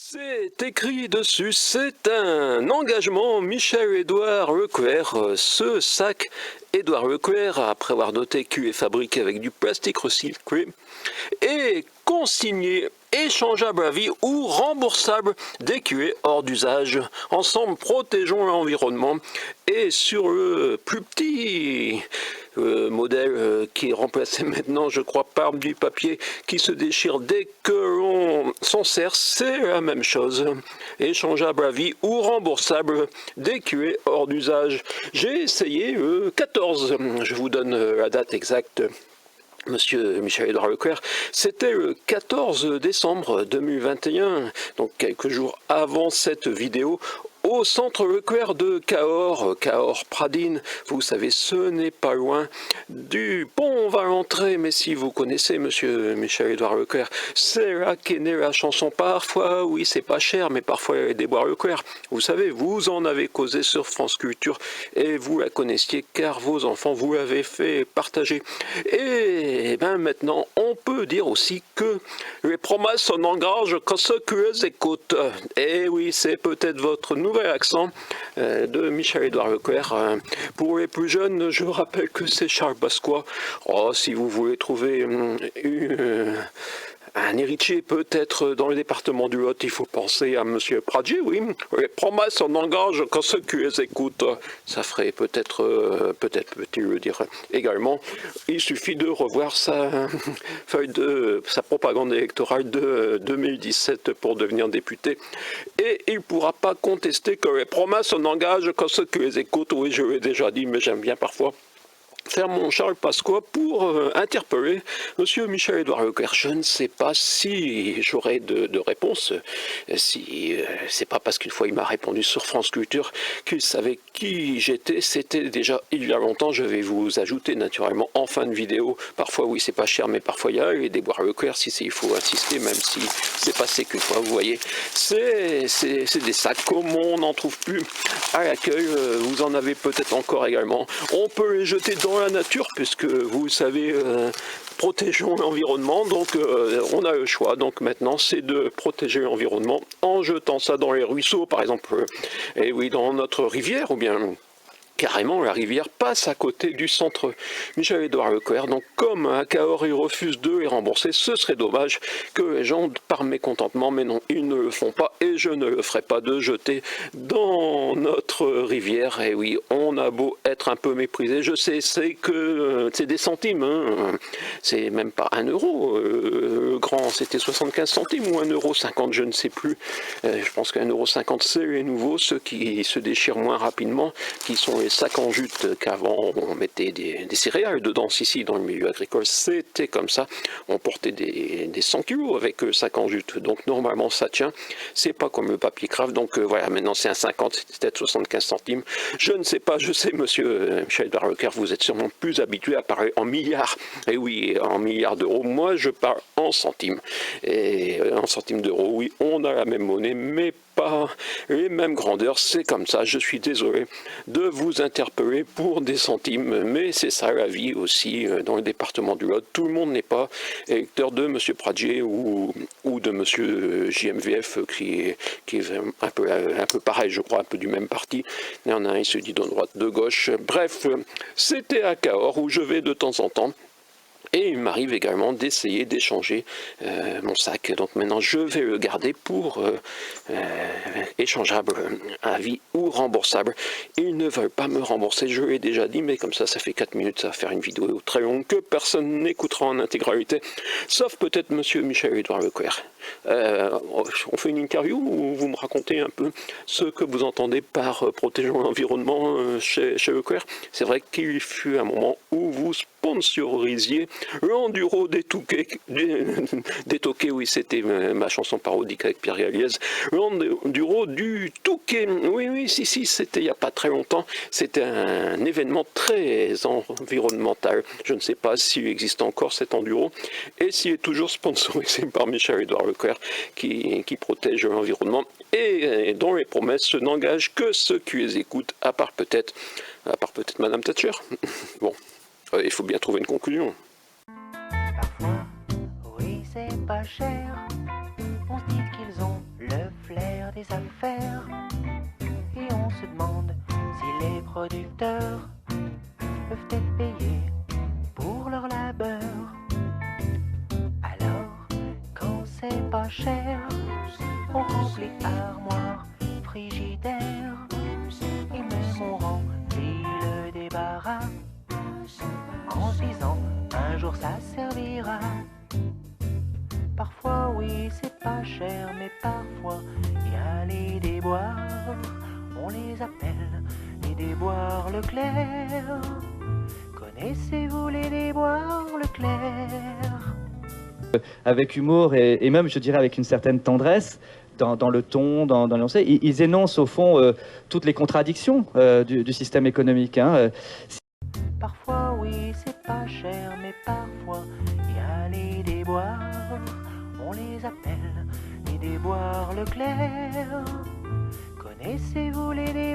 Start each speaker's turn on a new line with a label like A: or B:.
A: C'est écrit dessus, c'est un engagement Michel-Édouard Leclerc. Ce sac Édouard Leclerc, après avoir noté qu'il est fabriqué avec du plastique recyclé, est consigné, échangeable à vie ou remboursable dès qu'il est hors d'usage. Ensemble, protégeons l'environnement. Et sur le plus petit modèle qui est remplacé maintenant, je crois, par du papier qui se déchire dès que l'on s'en sert, c'est la même chose. Échangeable à vie ou remboursable dès qu'il est hors d'usage. J'ai essayé 14, je vous donne la date exacte. Monsieur Michel-Édouard Leclerc, c'était le 14 décembre 2021, donc quelques jours avant cette vidéo, au centre Leclerc de Cahors, Cahors-Pradines. Vous savez, ce n'est pas loin du pont Valentré, mais si vous connaissez Monsieur Michel-Édouard Leclerc, c'est là qu'est née la chanson. Parfois, oui, c'est pas cher, mais parfois il y a des bois Leclerc. Vous savez, vous en avez causé sur France Culture et vous la connaissiez car vos enfants vous l'avez fait partager. Et ben maintenant, on peut dire aussi que les promesses n'engagent que ceux qui les écoutent. Et oui, c'est peut-être votre nouvel accent de Michel-Édouard Leclerc. Pour les plus jeunes, je rappelle que c'est Charles Pasqua. Oh, si vous voulez trouver un héritier peut-être dans le département du Lot, il faut penser à Monsieur Pradji, oui. Les promesses en engagent quand ceux qui les écoutent. Ça ferait peut-être, peut-il le dire également. Il suffit de revoir sa feuille de sa propagande électorale de 2017 pour devenir député. Et il ne pourra pas contester que les promesses en engagent quand ceux qui les écoutent. Oui, je l'ai déjà dit, mais j'aime bien parfois faire mon Charles Pasqua pour interpeller Monsieur Michel-Édouard Leclerc. Je ne sais pas si j'aurai de réponse, si c'est pas parce qu'une fois il m'a répondu sur France Culture qu'il savait qui j'étais. C'était déjà il y a longtemps. Je vais vous ajouter naturellement en fin de vidéo. Parfois oui c'est pas cher, mais parfois il y a les déboires Leclerc si il faut insister, même si c'est passé qu'une fois. Vous voyez, c'est des sacs comme on n'en trouve plus à l'accueil. Vous en avez peut-être encore également. On peut les jeter dans la nature, puisque vous savez, protégeons l'environnement, donc on a le choix. Donc maintenant, c'est de protéger l'environnement en jetant ça dans les ruisseaux, par exemple, et oui, dans notre rivière, ou bien carrément, la rivière passe à côté du centre Michel-Édouard Leclerc. Donc, comme à Cahors, ils refusent de les rembourser, ce serait dommage que les gens, par mécontentement, mais non, ils ne le font pas et je ne le ferai pas de jeter dans notre rivière. Et oui, on a beau être un peu méprisé, je sais, c'est que c'est des centimes, hein. C'est même pas 1 euro. Le grand, c'était 75 centimes ou 1,50 €, je ne sais plus. Je pense qu'1,50 €, c'est les nouveaux, ceux qui se déchirent moins rapidement, qui sont les sacs en jute qu'avant on mettait des céréales dedans. Ici dans le milieu agricole c'était comme ça, on portait des 100 kilos avec le sac en jute, donc normalement ça tient, c'est pas comme le papier craft. Donc voilà, maintenant c'est un 50, c'était peut-être 75 centimes, je ne sais pas. Je sais monsieur Michel-Édouard Leclerc, vous êtes sûrement plus habitué à parler en milliards, et oui, en milliards d'euros. Moi je parle en centimes, et en centimes d'euros, oui, on a la même monnaie mais pas les mêmes grandeurs, c'est comme ça. Je suis désolé de vous interpeller pour des centimes, mais c'est ça la vie aussi dans le département du Lot. Tout le monde n'est pas électeur de M. Pradji ou de M. JMVF qui est un peu pareil, je crois, un peu du même parti. Il y en a un, il se dit de droite, de gauche. Bref, c'était à Cahors où je vais de temps en temps. Et il m'arrive également d'essayer d'échanger mon sac. Donc maintenant, je vais le garder pour échangeable à vie ou remboursable. Ils ne veulent pas me rembourser, je l'ai déjà dit, mais comme ça fait 4 minutes, ça va faire une vidéo très longue que personne n'écoutera en intégralité, sauf peut-être monsieur Michel-Édouard Leclerc. On fait une interview où vous me racontez un peu ce que vous entendez par protégeons l'environnement chez Leclerc. C'est vrai qu'il fut un moment où vous sponsorisiez l'enduro des Touquets, oui, c'était ma chanson parodique avec Pierre Galliez, l'enduro du Touquet, oui, si, c'était il n'y a pas très longtemps, c'était un événement très environnemental. Je ne sais pas s'il existe encore cet enduro, et s'il est toujours sponsorisé par Michel-Édouard Leclerc, qui protège l'environnement, et dont les promesses n'engagent que ceux qui les écoutent, à part peut-être Madame Thatcher. Bon, il faut bien trouver une conclusion.
B: Parfois, oui, c'est pas cher. On se dit qu'ils ont le On remplit armoire, frigidaire, et même on remplit le débarras, en se disant un jour ça servira. Parfois oui c'est pas cher, mais parfois y a les déboires, on les appelle les déboires Leclerc. Connaissez-vous les déboires Leclerc?
C: Avec humour et même, je dirais, avec une certaine tendresse dans le ton, dans l'énoncé. Ils énoncent au fond toutes les contradictions du système économique. Hein.
B: Parfois oui c'est pas cher, mais parfois y a les déboires, on les appelle les déboires Leclerc. Connaissez-vous les déboires